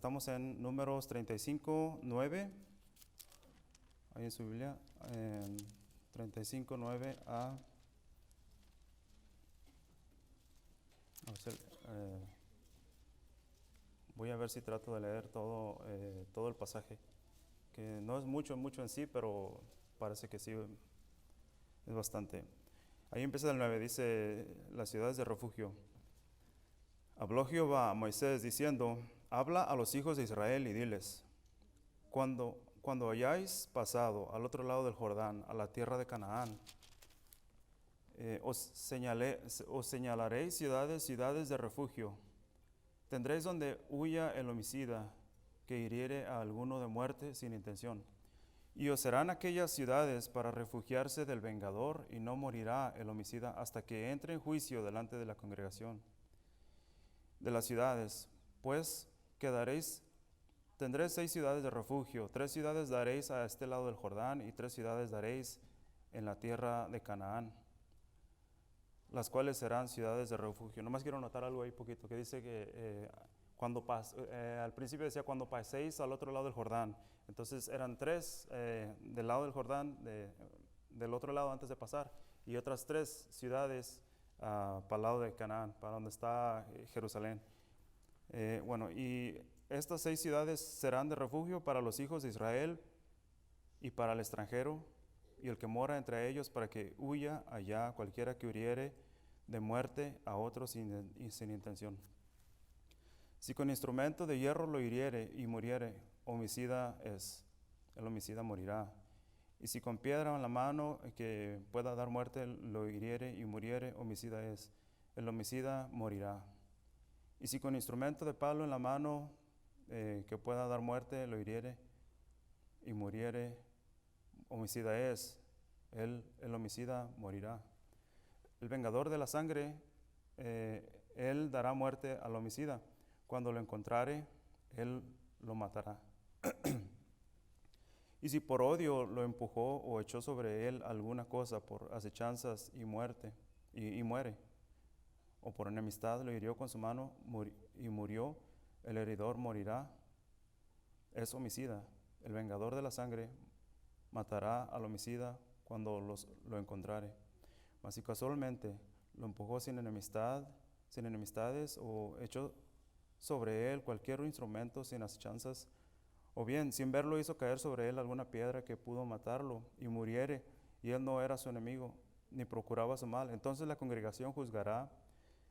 Estamos en Números 35, 9. Ahí en su Biblia. 35, 9 a... voy a ver si trato de leer todo el pasaje. Que no es mucho en sí, pero parece que sí es bastante. Ahí empieza el 9, dice las ciudades de refugio. Habló Jehová a Moisés diciendo, habla a los hijos de Israel y diles, cuando hayáis pasado al otro lado del Jordán, a la tierra de Canaán, os señalaréis ciudades de refugio. Tendréis donde huya el homicida que hiriere a alguno de muerte sin intención. Y os serán aquellas ciudades para refugiarse del vengador, y no morirá el homicida hasta que entre en juicio delante de la congregación de las ciudades. Pues tendréis 6 ciudades de refugio, 3 ciudades daréis a este lado del Jordán, y 3 ciudades daréis en la tierra de Canaán, las cuales serán ciudades de refugio. Nomás quiero notar algo ahí poquito, que dice que al principio decía cuando paséis al otro lado del Jordán. Entonces eran 3 del lado del Jordán, del otro lado antes de pasar, y otras 3 ciudades para el lado de Canaán, para donde está Jerusalén. Y estas 6 ciudades serán de refugio para los hijos de Israel y para el extranjero y el que mora entre ellos, para que huya allá cualquiera que hiriere de muerte a otro sin intención. Si con instrumento de hierro lo hiriere y muriere, homicida es, el homicida morirá. Y si con piedra en la mano que pueda dar muerte lo hiriere y muriere, homicida es, el homicida morirá. Y si con instrumento de palo en la mano que pueda dar muerte lo hiriere y muriere, homicida es, el homicida morirá. El vengador de la sangre, él dará muerte al homicida. Cuando lo encontrare, él lo matará. Y si por odio lo empujó o echó sobre él alguna cosa por acechanzas y muere, o por enemistad lo hirió con su mano y murió, el heridor morirá, es homicida. El vengador de la sangre matará al homicida cuando lo encontrare. Mas si casualmente lo empujó sin enemistades, o echó sobre él cualquier instrumento sin acechanzas, o bien sin verlo hizo caer sobre él alguna piedra que pudo matarlo, y muriere, y él no era su enemigo, ni procuraba su mal, entonces la congregación juzgará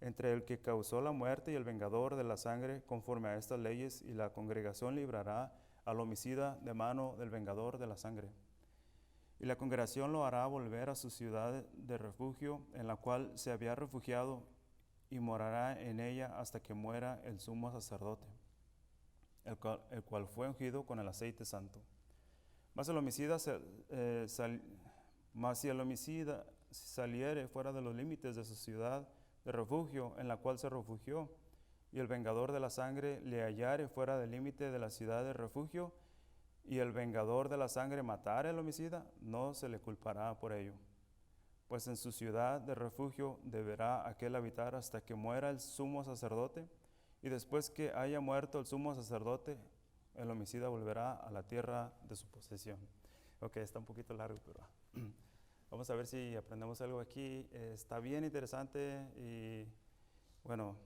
entre el que causó la muerte y el vengador de la sangre conforme a estas leyes, y la congregación librará al homicida de mano del vengador de la sangre. Y la congregación lo hará volver a su ciudad de refugio, en la cual se había refugiado, y morará en ella hasta que muera el sumo sacerdote, el cual fue ungido con el aceite santo. Mas si el homicida saliere fuera de los límites de su ciudad de refugio, en la cual se refugió, y el vengador de la sangre le hallare fuera del límite de la ciudad de refugio, y el vengador de la sangre matare al homicida, no se le culpará por ello. Pues en su ciudad de refugio deberá aquel habitar hasta que muera el sumo sacerdote, y después que haya muerto el sumo sacerdote, el homicida volverá a la tierra de su posesión. Ok, está un poquito largo, pero vamos a ver si aprendemos algo aquí. Está bien interesante y bueno,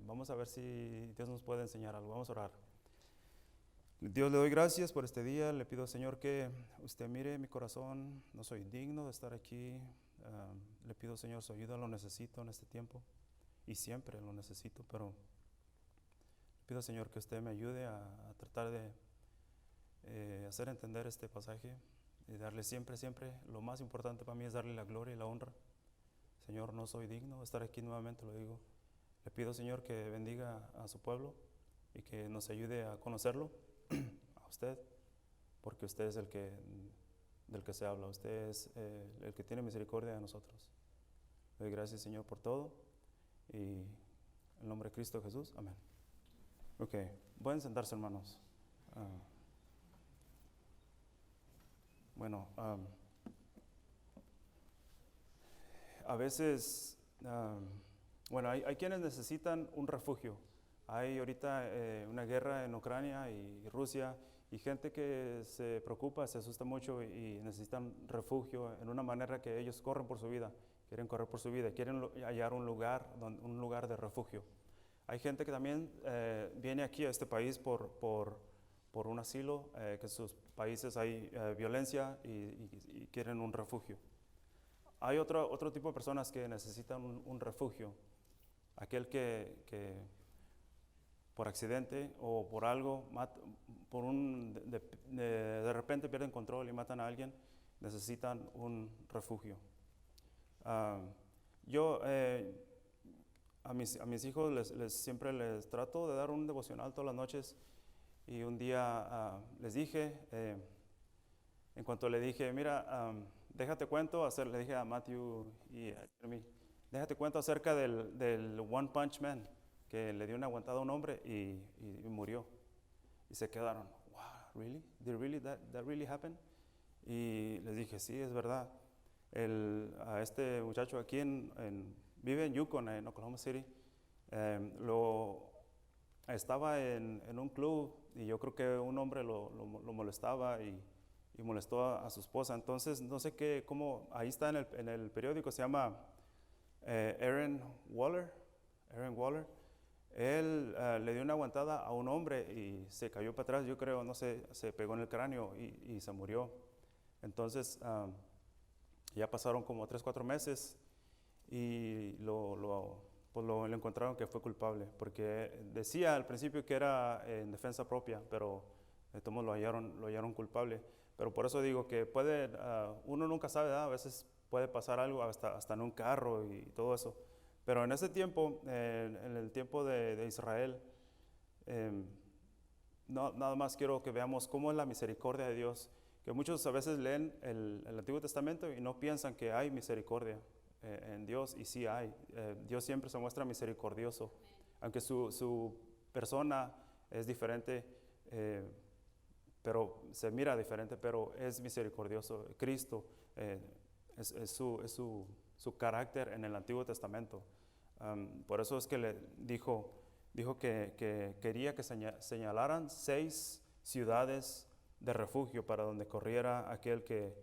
vamos a ver si Dios nos puede enseñar algo. Vamos a orar. Dios, le doy gracias por este día. Le pido, Señor, que usted mire mi corazón. No soy digno de estar aquí. Le pido, Señor, su ayuda. Lo necesito en este tiempo y siempre lo necesito, pero le pido, Señor, que usted me ayude a tratar de hacer entender este pasaje y darle siempre, lo más importante para mí es darle la gloria y la honra. Señor, no soy digno de estar aquí nuevamente, lo digo. Le pido, Señor, que bendiga a su pueblo y que nos ayude a conocerlo, a usted, porque usted es del que se habla, usted es el que tiene misericordia de nosotros. Le doy gracias, Señor, por todo, y en el nombre de Cristo Jesús, amén. Ok, pueden sentarse, hermanos. A veces, hay quienes necesitan un refugio, Hay ahorita una guerra en Ucrania y Rusia, y gente que se preocupa, se asusta mucho y necesitan refugio en una manera que ellos corren por su vida, quieren correr por su vida, quieren hallar un lugar de refugio. Hay gente que también viene aquí a este país por un asilo, que en sus países hay violencia y quieren un refugio. Hay otro tipo de personas que necesitan un refugio, aquel que por accidente o por algo, de repente pierden control y matan a alguien, necesitan un refugio. Yo a mis hijos siempre les trato de dar un devocional todas las noches, y un día les dije, en cuanto le dije, mira, déjate cuento, le dije a Matthew y a Jeremy, déjate cuento acerca del One Punch Man, que le dio una aguantada a un hombre y murió. Y se quedaron, wow, really? That really happened? Y les dije, sí, es verdad. A este muchacho aquí vive en Yukon, en Oklahoma City. Estaba en un club y yo creo que un hombre lo molestaba y molestó a su esposa. Entonces, no sé cómo, ahí está en el periódico, se llama Aaron Waller. Él le dio una aguantada a un hombre y se cayó para atrás, yo creo, no sé, se pegó en el cráneo y se murió. Entonces, ya pasaron como 3-4 meses y lo encontraron que fue culpable, porque decía al principio que era en defensa propia, pero de todos lo hallaron culpable. Pero por eso digo que uno nunca sabe, ¿verdad? A veces puede pasar algo hasta en un carro y todo eso. Pero en ese tiempo, en el tiempo de Israel, nada más quiero que veamos cómo es la misericordia de Dios, que muchos a veces leen el Antiguo Testamento y no piensan que hay misericordia en Dios, y sí hay. Dios siempre se muestra misericordioso, aunque su persona es diferente, pero se mira diferente, pero es misericordioso. Cristo es su carácter en el Antiguo Testamento. Por eso es que le dijo que quería que señalaran 6 ciudades de refugio para donde corriera aquel que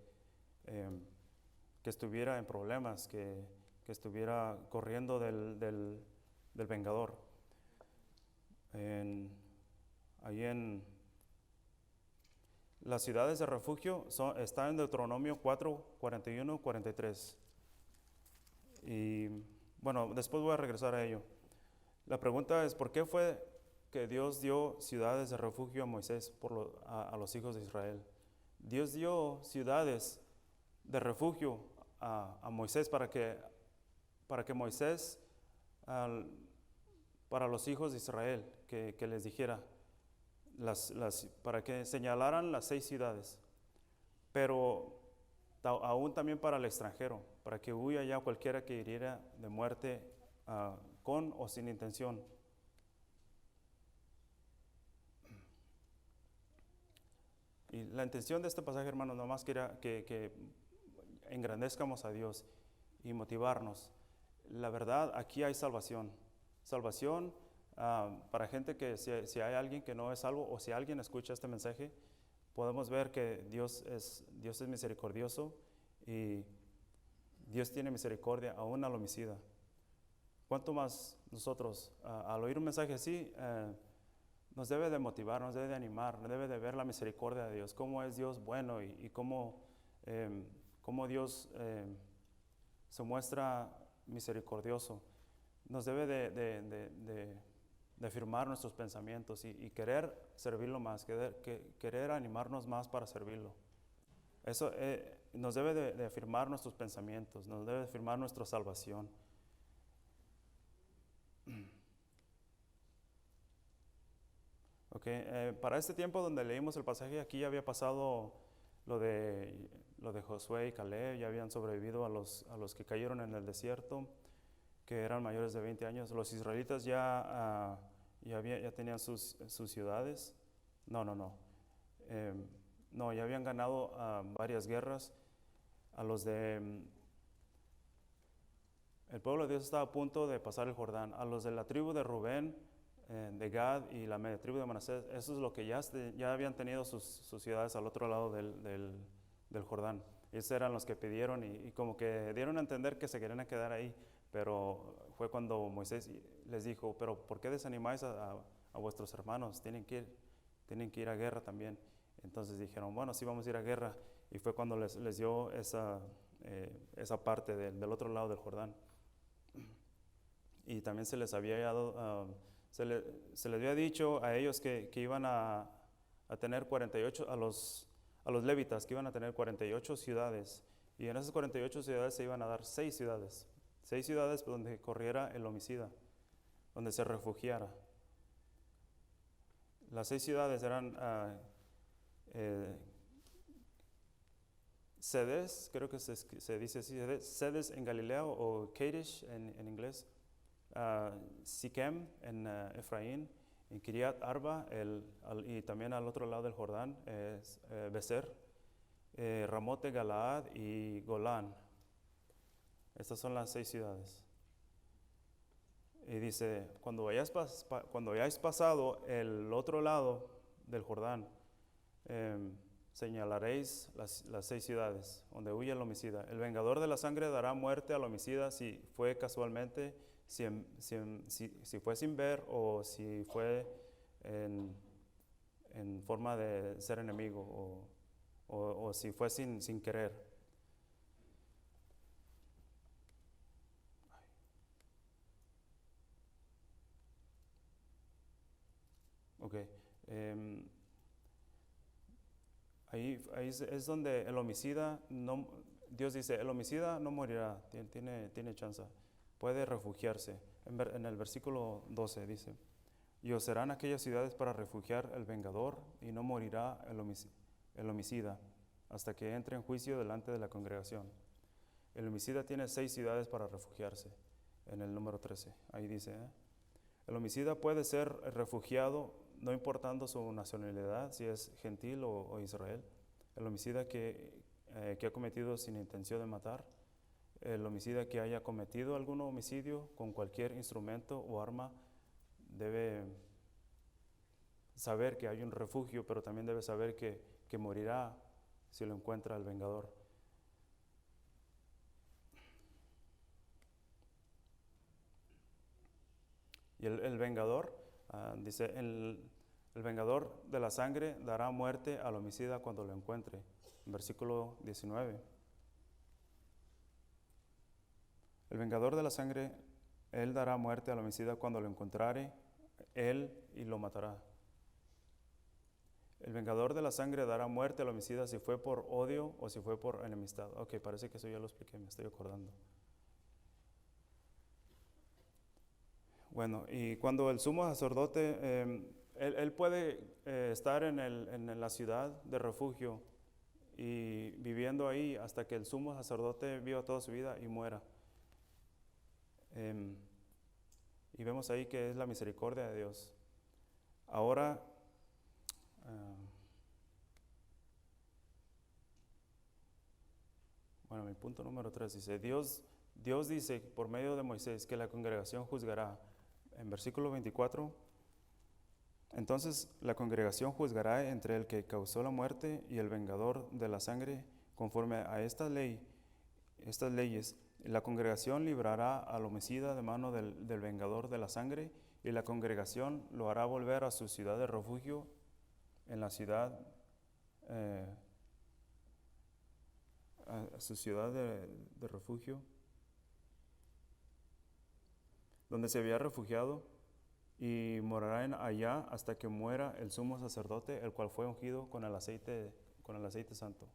estuviera en problemas, que estuviera corriendo del vengador. Ahí en las ciudades de refugio están en Deuteronomio 4, 41, 43. Y bueno, después voy a regresar a ello. La pregunta es, ¿por qué fue que Dios dio ciudades de refugio a Moisés a los hijos de Israel? Dios dio ciudades de refugio a Moisés para que Moisés, para los hijos de Israel, que les dijera, para que señalaran las 6 ciudades, pero aún también para el extranjero, para que huya ya cualquiera que hiriera de muerte con o sin intención. Y la intención de este pasaje, hermanos, nomás quería que engrandezcamos a Dios y motivarnos. La verdad, aquí hay salvación. Salvación para gente que si hay alguien que no es salvo, o si alguien escucha este mensaje, podemos ver que Dios es misericordioso, y Dios tiene misericordia aún al homicida. ¿Cuánto más nosotros, al oír un mensaje así, nos debe de motivar, nos debe de animar, nos debe de ver la misericordia de Dios, cómo es Dios bueno y cómo Dios se muestra misericordioso? Nos debe de afirmar nuestros pensamientos y querer servirlo más, querer animarnos más para servirlo. Eso nos debe de afirmar nuestros pensamientos, nos debe de afirmar nuestra salvación. Okay, para este tiempo donde leímos el pasaje, aquí ya había pasado lo de Josué y Caleb, ya habían sobrevivido a los que cayeron en el desierto, que eran mayores de 20 años. Los israelitas ya tenían sus ciudades. No, ya habían ganado varias guerras. El pueblo de Dios estaba a punto de pasar el Jordán. A los de la tribu de Rubén de Gad y la media tribu de Manasés, eso es lo que ya habían tenido sus ciudades al otro lado del Jordán. Esos eran los que pidieron y como que dieron a entender que se querían quedar ahí, pero fue cuando Moisés les dijo, pero ¿por qué desanimáis a vuestros hermanos? Tienen que ir a guerra también. Entonces dijeron, bueno, sí vamos a ir a guerra, y fue cuando les dio esa parte del otro lado del Jordán. Y también se les había dado, se les había dicho a ellos que iban a tener 48, a los levitas, que iban a tener 48 ciudades, y en esas 48 ciudades se iban a dar 6 ciudades donde corriera el homicida, donde se refugiara. Las 6 ciudades eran Sedes, creo que se dice así, Sedes en Galilea, o Kadesh en inglés, Siquem en Efraín, en Kiriat Arba, y también al otro lado del Jordán es Becer, Ramote Galaad y Golán. Estas son las 6 ciudades. Y dice, cuando hayáis pasado el otro lado del Jordán, señalaréis las 6 ciudades donde huye el homicida. El vengador de la sangre dará muerte al homicida si fue casualmente, si fue sin ver, o si fue en forma de ser enemigo, o si fue sin querer. Ok. Ahí es donde el homicida, Dios dice, el homicida no morirá, tiene chance, puede refugiarse. En el versículo 12 dice, y os serán aquellas ciudades para refugiar el vengador, y no morirá el homicida hasta que entre en juicio delante de la congregación. El homicida tiene 6 ciudades para refugiarse, en el número 13, ahí dice, el homicida puede ser refugiado no importando su nacionalidad, si es gentil o Israel. El homicida que ha cometido sin intención de matar. El homicida que haya cometido algún homicidio con cualquier instrumento o arma debe saber que hay un refugio, pero también debe saber que morirá si lo encuentra el vengador. Y el vengador, dice, el vengador de la sangre dará muerte al homicida cuando lo encuentre. Versículo 19. El vengador de la sangre, él dará muerte al homicida cuando lo encontrare, él y lo matará. El vengador de la sangre dará muerte al homicida si fue por odio o si fue por enemistad. Ok, parece que eso ya lo expliqué, me estoy acordando. Bueno, y cuando el sumo sacerdote, él puede estar en la ciudad de refugio y viviendo ahí hasta que el sumo sacerdote viva toda su vida y muera. Y vemos ahí que es la misericordia de Dios. Ahora, bueno, mi punto número 3 dice, Dios dice por medio de Moisés que la congregación juzgará. En versículo 24, entonces la congregación juzgará entre el que causó la muerte y el vengador de la sangre, conforme a estas leyes. La congregación librará al homicida de mano del vengador de la sangre, y la congregación lo hará volver a su ciudad de refugio en la ciudad, a su ciudad de refugio, donde se había refugiado, y morarán allá hasta que muera el sumo sacerdote, el cual fue ungido con el aceite santo.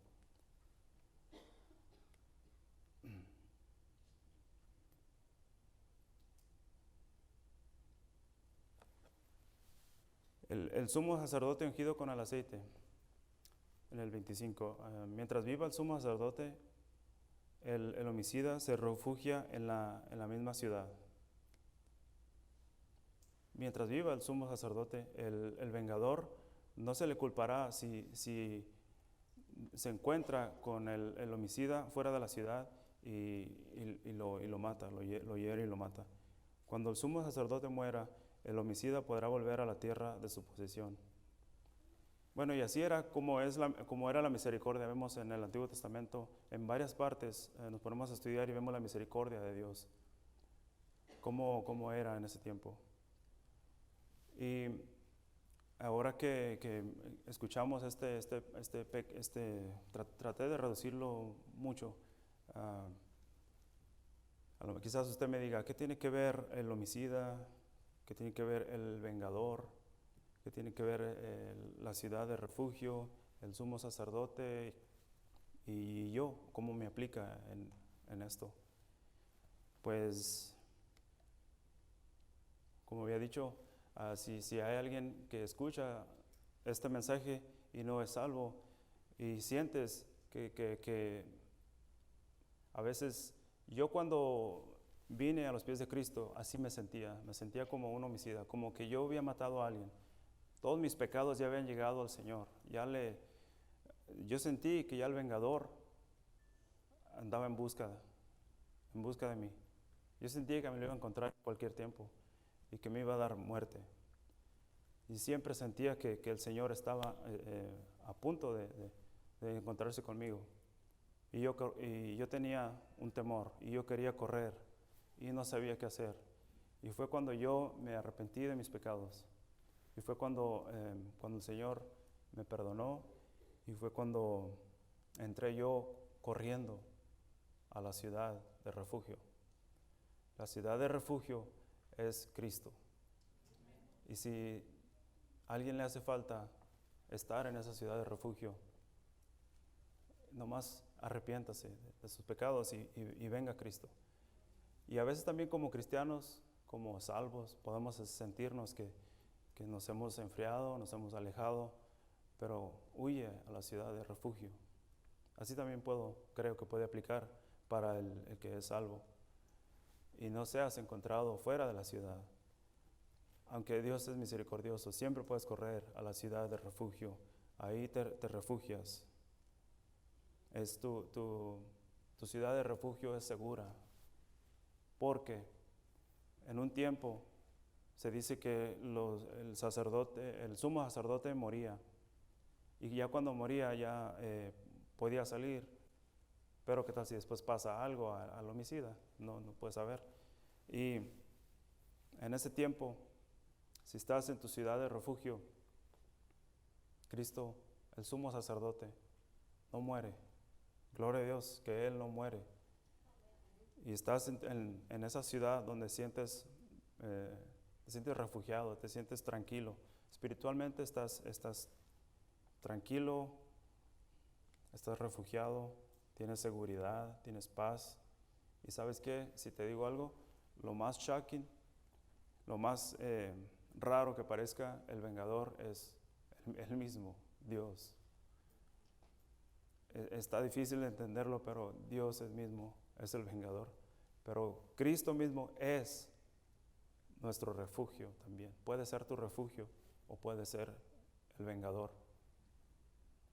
El sumo sacerdote ungido con el aceite, en el 25, mientras viva el sumo sacerdote, el homicida se refugia en la misma ciudad. Mientras viva el sumo sacerdote, el vengador no se le culpará si se encuentra con el homicida fuera de la ciudad y lo mata, lo hiere y lo mata. Cuando el sumo sacerdote muera, el homicida podrá volver a la tierra de su posesión. Bueno, y así era como era la misericordia. Vemos en el Antiguo Testamento, en varias partes, nos ponemos a estudiar y vemos la misericordia de Dios, cómo era en ese tiempo. Y ahora que escuchamos traté de reducirlo mucho. Quizás usted me diga, ¿qué tiene que ver el homicida? ¿Qué tiene que ver el vengador? ¿Qué tiene que ver la ciudad de refugio, el sumo sacerdote y yo? ¿Cómo me aplica en esto? Pues, como había dicho, si hay alguien que escucha este mensaje y no es salvo, y sientes que a veces yo cuando vine a los pies de Cristo, así me sentía como un homicida, como que yo había matado a alguien. Todos mis pecados ya habían llegado al Señor. Yo sentí que ya el vengador andaba en busca de mí. Yo sentí que me lo iba a encontrar en cualquier tiempo y que me iba a dar muerte. Y siempre sentía que el Señor estaba a punto de encontrarse conmigo. Y yo tenía un temor y yo quería correr y no sabía qué hacer. Y fue cuando yo me arrepentí de mis pecados. Y fue cuando el Señor me perdonó y fue cuando entré yo corriendo a la ciudad de refugio. La ciudad de refugio es Cristo. Y si a alguien le hace falta estar en esa ciudad de refugio, nomás arrepiéntase de sus pecados y venga a Cristo. Y a veces también como cristianos, como salvos, podemos sentirnos que nos hemos enfriado, nos hemos alejado, pero huye a la ciudad de refugio. Así también creo que puede aplicar para el que es salvo. Y no seas encontrado fuera de la ciudad. Aunque Dios es misericordioso, siempre puedes correr a la ciudad de refugio. Ahí te refugias. Tu ciudad de refugio es segura. Porque en un tiempo se dice que el sumo sacerdote moría. Y ya cuando moría ya podía salir. Pero ¿qué tal si después pasa algo al homicida? No puedes saber. Y en ese tiempo, si estás en tu ciudad de refugio, Cristo, el sumo sacerdote, no muere. Gloria a Dios que Él no muere. Y estás en esa ciudad donde te sientes refugiado, te sientes tranquilo. Espiritualmente estás tranquilo, estás refugiado, tienes seguridad, tienes paz. Y ¿sabes qué? Si te digo algo, lo más shocking, lo más raro que parezca, el vengador es el mismo, Dios. Está difícil de entenderlo, pero Dios mismo es el vengador. Pero Cristo mismo es nuestro refugio también. Puede ser tu refugio o puede ser el vengador.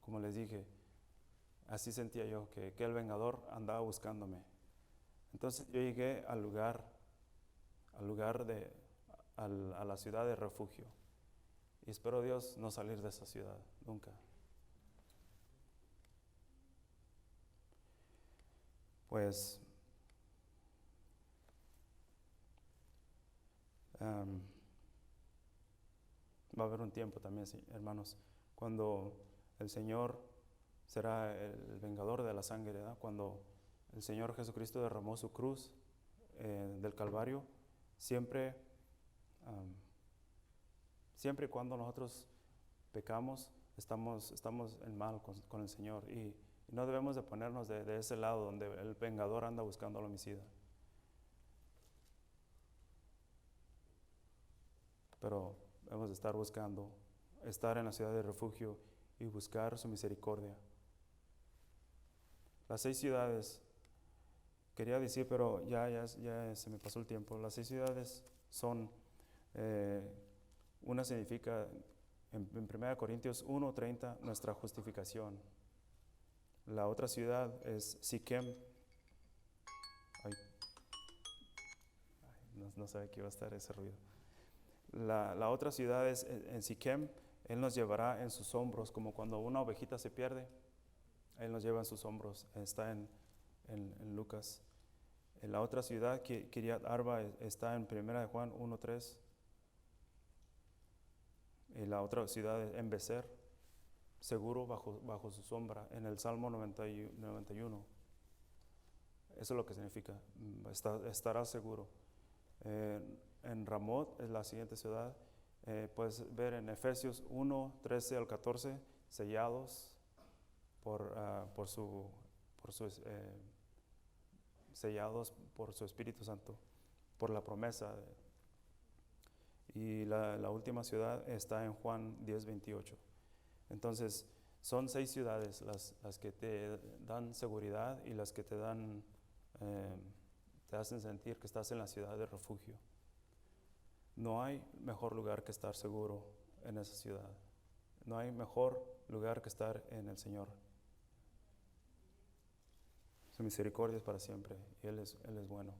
Como les dije, así sentía yo, que el vengador andaba buscándome. Entonces yo llegué a la ciudad de refugio. Y espero Dios no salir de esa ciudad, nunca. Pues va a haber un tiempo también, sí, hermanos, cuando el Señor será el vengador de la sangre, ¿verdad? Cuando el Señor Jesucristo derramó su cruz del Calvario, siempre y cuando nosotros pecamos, estamos en mal con el Señor y no debemos de ponernos de ese lado donde el vengador anda buscando al homicida. Pero debemos de estar buscando, estar en la ciudad de refugio y buscar su misericordia. Las 6 ciudades, quería decir, pero ya se me pasó el tiempo. Las 6 ciudades son, una significa, en 1 Corintios 1:30, nuestra justificación. La otra ciudad es Siquem. No sabía que iba a estar ese ruido. La otra ciudad es en Siquem. Él nos llevará en sus hombros, como cuando una ovejita se pierde. Él nos lleva en sus hombros. Está en Lucas. En la otra ciudad, Kiriat Arba, está en 1 de Juan 1:3. Y la otra ciudad es en Becer, seguro bajo su sombra, en el Salmo 91. Eso es lo que significa, estará seguro. En Ramot es la siguiente ciudad. Puedes ver en Efesios 1:13 al 14, sellados sellados por su Espíritu Santo, por la promesa. Y la última ciudad está en Juan 10:28. Entonces, son 6 ciudades las que te dan seguridad y las que te hacen sentir que estás en la ciudad de refugio. No hay mejor lugar que estar seguro en esa ciudad. No hay mejor lugar que estar en el Señor. Su misericordia es para siempre y Él es bueno.